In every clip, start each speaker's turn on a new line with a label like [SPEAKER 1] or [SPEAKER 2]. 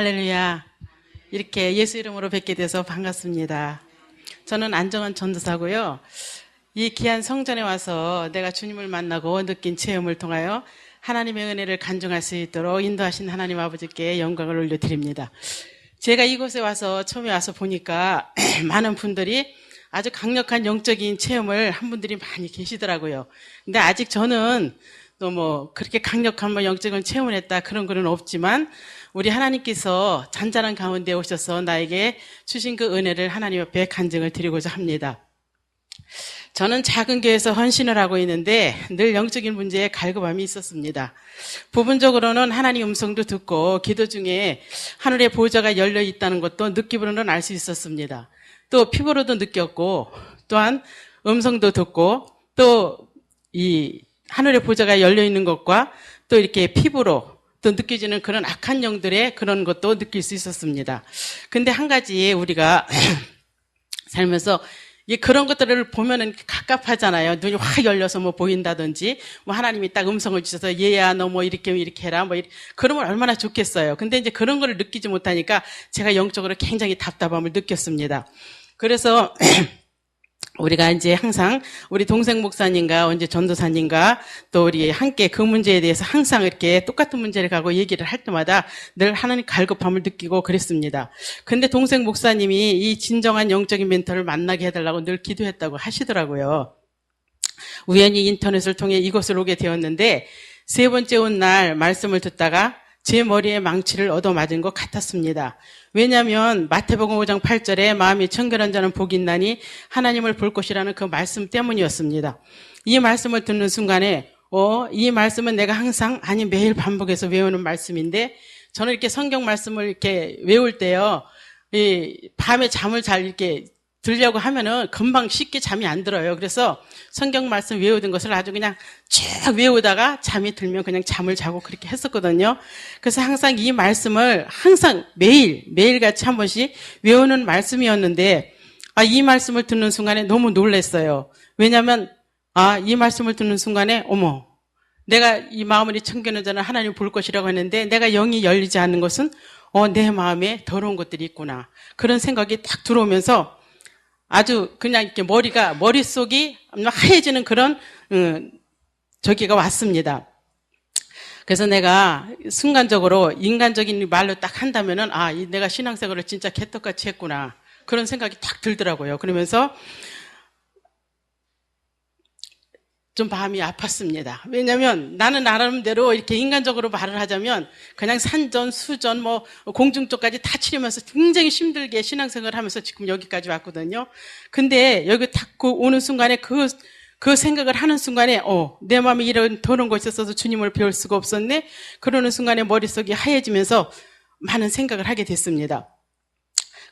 [SPEAKER 1] 할렐루야. 이렇게 예수 이름으로 뵙게 돼서 반갑습니다. 저는 안정환 전도사고요. 이 귀한 성전에 와서 내가 주님을 만나고 느낀 체험을 통하여 하나님의 은혜를 간증할 수 있도록 인도하신 하나님 아버지께 영광을 올려드립니다. 제가 이곳에 와서 처음에 와서 보니까 많은 분들이 아주 강력한 영적인 체험을 한 분들이 많이 계시더라고요. 근데 아직 저는 또 뭐 그렇게 강력한 영적인 체험을 했다 그런 거는 없지만 우리 하나님께서 잔잔한 가운데 오셔서 나에게 주신 그 은혜를 하나님 앞에 간증을 드리고자 합니다. 저는 작은 교회에서 헌신을 하고 있는데 늘 영적인 문제에 갈급함이 있었습니다. 부분적으로는 하나님 음성도 듣고 기도 중에 하늘의 보좌가 열려 있다는 것도 느낌으로는 알 수 있었습니다. 또 피부로도 느꼈고 또한 음성도 듣고 또 이 하늘의 보좌가 열려 있는 것과 또 이렇게 피부로 또 느껴지는 그런 악한 영들의 그런 것도 느낄 수 있었습니다. 근데 한 가지 우리가 살면서 그런 것들을 보면은 갑갑하잖아요. 눈이 확 열려서 뭐 보인다든지, 뭐 하나님이 딱 음성을 주셔서 얘야 너 뭐 이렇게 해라 뭐 그러면 얼마나 좋겠어요. 근데 이제 그런 거를 느끼지 못하니까 제가 영적으로 굉장히 답답함을 느꼈습니다. 그래서 우리가 이제 항상 우리 동생 목사님과 언제 전도사님과 또 우리 함께 그 문제에 대해서 항상 이렇게 똑같은 문제를 가고 얘기를 할 때마다 늘 하나님 갈급함을 느끼고 그랬습니다. 근데 동생 목사님이 이 진정한 영적인 멘토를 만나게 해달라고 늘 기도했다고 하시더라고요. 우연히 인터넷을 통해 이곳을 오게 되었는데 세 번째 온 날 말씀을 듣다가 제 머리에 망치를 얻어맞은 것 같았습니다. 왜냐하면 마태복음 5장 8절에 마음이 청결한 자는 복이 있나니 하나님을 볼 것이라는 그 말씀 때문이었습니다. 이 말씀을 듣는 순간에 이 말씀은 내가 항상 아니 매일 반복해서 외우는 말씀인데 저는 이렇게 성경 말씀을 이렇게 외울 때요. 이 밤에 잠을 잘 이렇게 들려고 하면은 금방 쉽게 잠이 안 들어요. 그래서 성경 말씀 외우던 것을 아주 그냥 쭉 외우다가 잠이 들면 그냥 잠을 자고 그렇게 했었거든요. 그래서 항상 이 말씀을 항상 매일같이 한 번씩 외우는 말씀이었는데 이 말씀을 듣는 순간에 너무 놀랐어요. 왜냐하면 이 말씀을 듣는 순간에 어머 내가 이 마음을 청결한 자는 하나님 볼 것이라고 했는데 내가 영이 열리지 않는 것은 내 마음에 더러운 것들이 있구나. 그런 생각이 딱 들어오면서 아주 그냥 이렇게 머릿속이 하얘지는 그런, 저기가 왔습니다. 그래서 내가 순간적으로 인간적인 말로 딱 한다면은, 내가 신앙생활을 진짜 개떡같이 했구나. 그런 생각이 딱 들더라고요. 그러면서 좀 마음이 아팠습니다. 왜냐면 나는 나름대로 이렇게 인간적으로 말을 하자면 그냥 산전, 수전, 뭐 공중 쪽까지 다 치르면서 굉장히 힘들게 신앙생활을 하면서 지금 여기까지 왔거든요. 근데 여기 딱 오는 순간에 그 생각을 하는 순간에 내 마음에 이런 더러운 것이 있어서 주님을 배울 수가 없었네. 그러는 순간에 머릿속이 하얘지면서 많은 생각을 하게 됐습니다.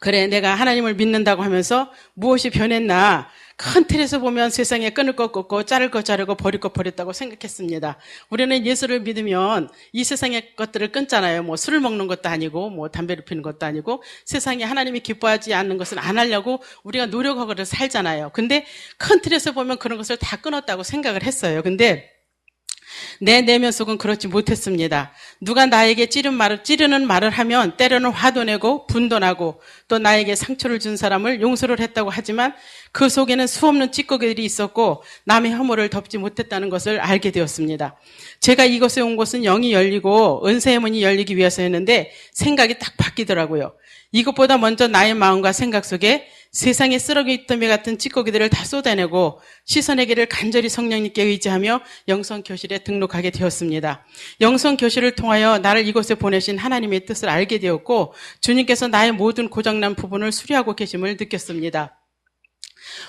[SPEAKER 1] 그래 내가 하나님을 믿는다고 하면서 무엇이 변했나. 큰 틀에서 보면 세상에 끊을 것 끊고 자를 것 자르고 버릴 것 버렸다고 생각했습니다. 우리는 예수를 믿으면 이 세상의 것들을 끊잖아요. 뭐 술을 먹는 것도 아니고 뭐 담배를 피우는 것도 아니고 세상에 하나님이 기뻐하지 않는 것은 안 하려고 우리가 노력하고 살잖아요. 근데 큰 틀에서 보면 그런 것을 다 끊었다고 생각을 했어요. 근데 내 내면 속은 그렇지 못했습니다. 누가 나에게 찌르는 말을 하면 때로는 화도 내고 분도 나고 또 나에게 상처를 준 사람을 용서를 했다고 하지만 그 속에는 수없는 찌꺼기들이 있었고 남의 혐오를 덮지 못했다는 것을 알게 되었습니다. 제가 이곳에 온 곳은 영이 열리고 은혜의 문이 열리기 위해서였는데 생각이 딱 바뀌더라고요. 이것보다 먼저 나의 마음과 생각 속에 세상의 쓰레기더미 같은 찌꺼기들을 다 쏟아내고 시선의 길을 간절히 성령님께 의지하며 영성교실에 등록하게 되었습니다. 영성교실을 통하여 나를 이곳에 보내신 하나님의 뜻을 알게 되었고 주님께서 나의 모든 고장난 부분을 수리하고 계심을 느꼈습니다.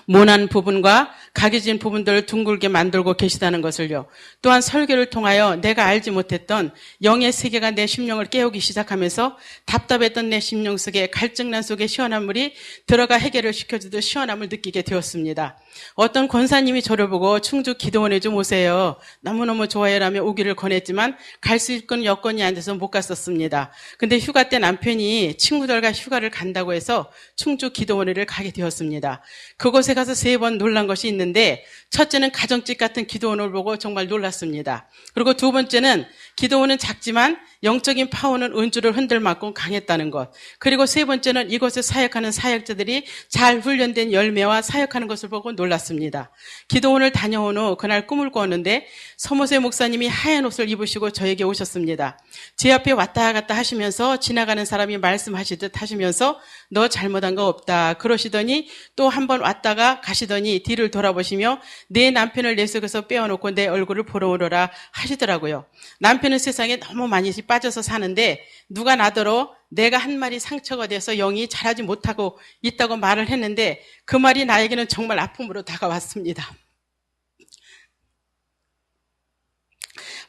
[SPEAKER 1] 모난 부분과 각이진 부분들을 둥글게 만들고 계시다는 것을요. 또한 설교를 통하여 내가 알지 못했던 영의 세계가 내 심령을 깨우기 시작하면서 답답했던 내 심령 속에 갈증난 속에 시원한 물이 들어가 해결을 시켜주듯 시원함을 느끼게 되었습니다. 어떤 권사님이 저를 보고 충주 기도원에 좀 오세요. 너무너무 좋아요라며 오기를 권했지만 갈 수 있는 여건이 안 돼서 못 갔었습니다. 근데 휴가 때 남편이 친구들과 휴가를 간다고 해서 충주 기도원을 가게 되었습니다. 그곳 그곳에 가서 3번 놀란 것이 있는데, 첫째는 가정집 같은 기도원을 보고 정말 놀랐습니다. 그리고 두 번째는 기도원은 작지만 영적인 파워는 은주를 흔들맞고 강했다는 것. 그리고 세 번째는 이곳에 사역하는 사역자들이 잘 훈련된 열매와 사역하는 것을 보고 놀랐습니다. 기도원을 다녀온 후 그날 꿈을 꾸었는데 서모세 목사님이 하얀 옷을 입으시고 저에게 오셨습니다. 제 앞에 왔다 갔다 하시면서 지나가는 사람이 말씀하시듯 하시면서 너 잘못한 거 없다 그러시더니 또 한 번 왔다가 가시더니 뒤를 돌아보시며 내 남편을 내 속에서 빼어놓고 내 얼굴을 보러 오너라 하시더라고요. 남편은 세상에 너무 많이 빠져서 사는데 누가 나더러 내가 한 말이 상처가 돼서 영이 잘하지 못하고 있다고 말을 했는데 그 말이 나에게는 정말 아픔으로 다가왔습니다.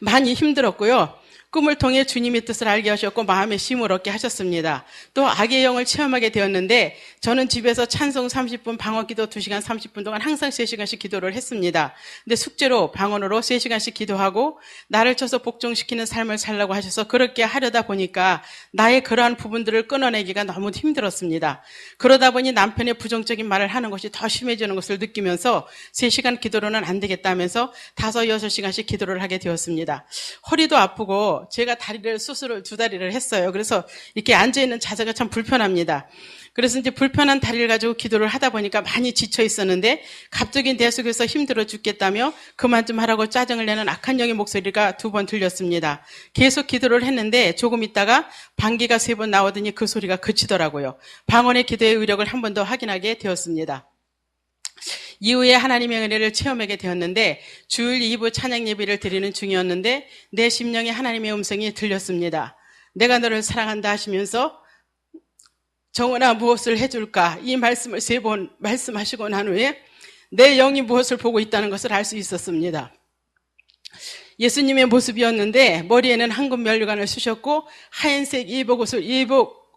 [SPEAKER 1] 많이 힘들었고요. 꿈을 통해 주님의 뜻을 알게 하셨고 마음의 쉼을 얻게 하셨습니다. 또 악의 영을 체험하게 되었는데 저는 집에서 찬송 30분, 방언기도 2시간 30분 동안 항상 3시간씩 기도를 했습니다. 근데 숙제로 방언으로 3시간씩 기도하고 나를 쳐서 복종시키는 삶을 살라고 하셔서 그렇게 하려다 보니까 나의 그러한 부분들을 끊어내기가 너무 힘들었습니다. 그러다 보니 남편의 부정적인 말을 하는 것이 더 심해지는 것을 느끼면서 3시간 기도로는 안 되겠다면서 5, 6시간씩 기도를 하게 되었습니다. 허리도 아프고 제가 수술을 2다리를 했어요. 그래서 이렇게 앉아있는 자세가 참 불편합니다. 그래서 이제 불편한 다리를 가지고 기도를 하다 보니까 많이 지쳐 있었는데 갑자기 내 속에서 힘들어 죽겠다며 그만 좀 하라고 짜증을 내는 악한 영의 목소리가 2번 들렸습니다. 계속 기도를 했는데 조금 있다가 방귀가 3번 나오더니 그 소리가 그치더라고요. 방언의 기도의 의력을 한 번 더 확인하게 되었습니다. 이후에 하나님의 은혜를 체험하게 되었는데 주일 2부 찬양 예배를 드리는 중이었는데 내 심령에 하나님의 음성이 들렸습니다. 내가 너를 사랑한다 하시면서 정은아 무엇을 해줄까? 이 말씀을 3번 말씀하시고 난 후에 내 영이 무엇을 보고 있다는 것을 알 수 있었습니다. 예수님의 모습이었는데 머리에는 황금 면류관을 쓰셨고 하얀색 예복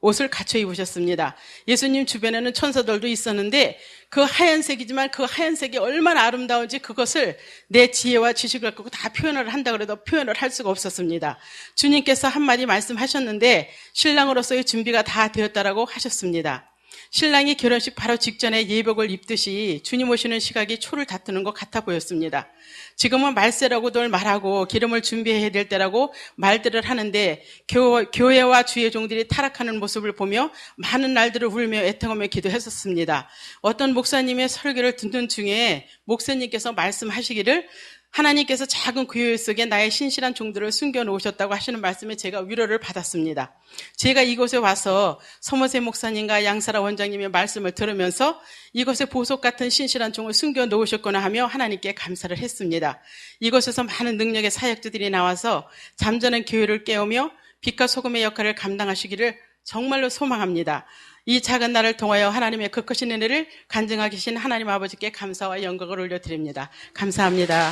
[SPEAKER 1] 옷을 갖춰 입으셨습니다. 예수님 주변에는 천사들도 있었는데 그 하얀색이지만 그 하얀색이 얼마나 아름다운지 그것을 내 지혜와 지식을 갖고 다 표현을 한다고 해도 표현을 할 수가 없었습니다. 주님께서 한마디 말씀하셨는데 신랑으로서의 준비가 다 되었다라고 하셨습니다. 신랑이 결혼식 바로 직전에 예복을 입듯이 주님 오시는 시각이 초를 다투는 것 같아 보였습니다. 지금은 말세라고들 말하고 기름을 준비해야 될 때라고 말들을 하는데 교회와 주의 종들이 타락하는 모습을 보며 많은 날들을 울며 애통하며 기도했었습니다. 어떤 목사님의 설교를 듣는 중에 목사님께서 말씀하시기를 하나님께서 작은 교회 속에 나의 신실한 종들을 숨겨놓으셨다고 하시는 말씀에 제가 위로를 받았습니다. 제가 이곳에 와서 서모세 목사님과 양사라 원장님의 말씀을 들으면서 이곳에 보석 같은 신실한 종을 숨겨놓으셨구나 하며 하나님께 감사를 했습니다. 이곳에서 많은 능력의 사역자들이 나와서 잠자는 교회를 깨우며 빛과 소금의 역할을 감당하시기를 정말로 소망합니다. 이 작은 날을 통하여 하나님의 그 크신 은혜를 간증하게 하신 하나님 아버지께 감사와 영광을 올려드립니다. 감사합니다.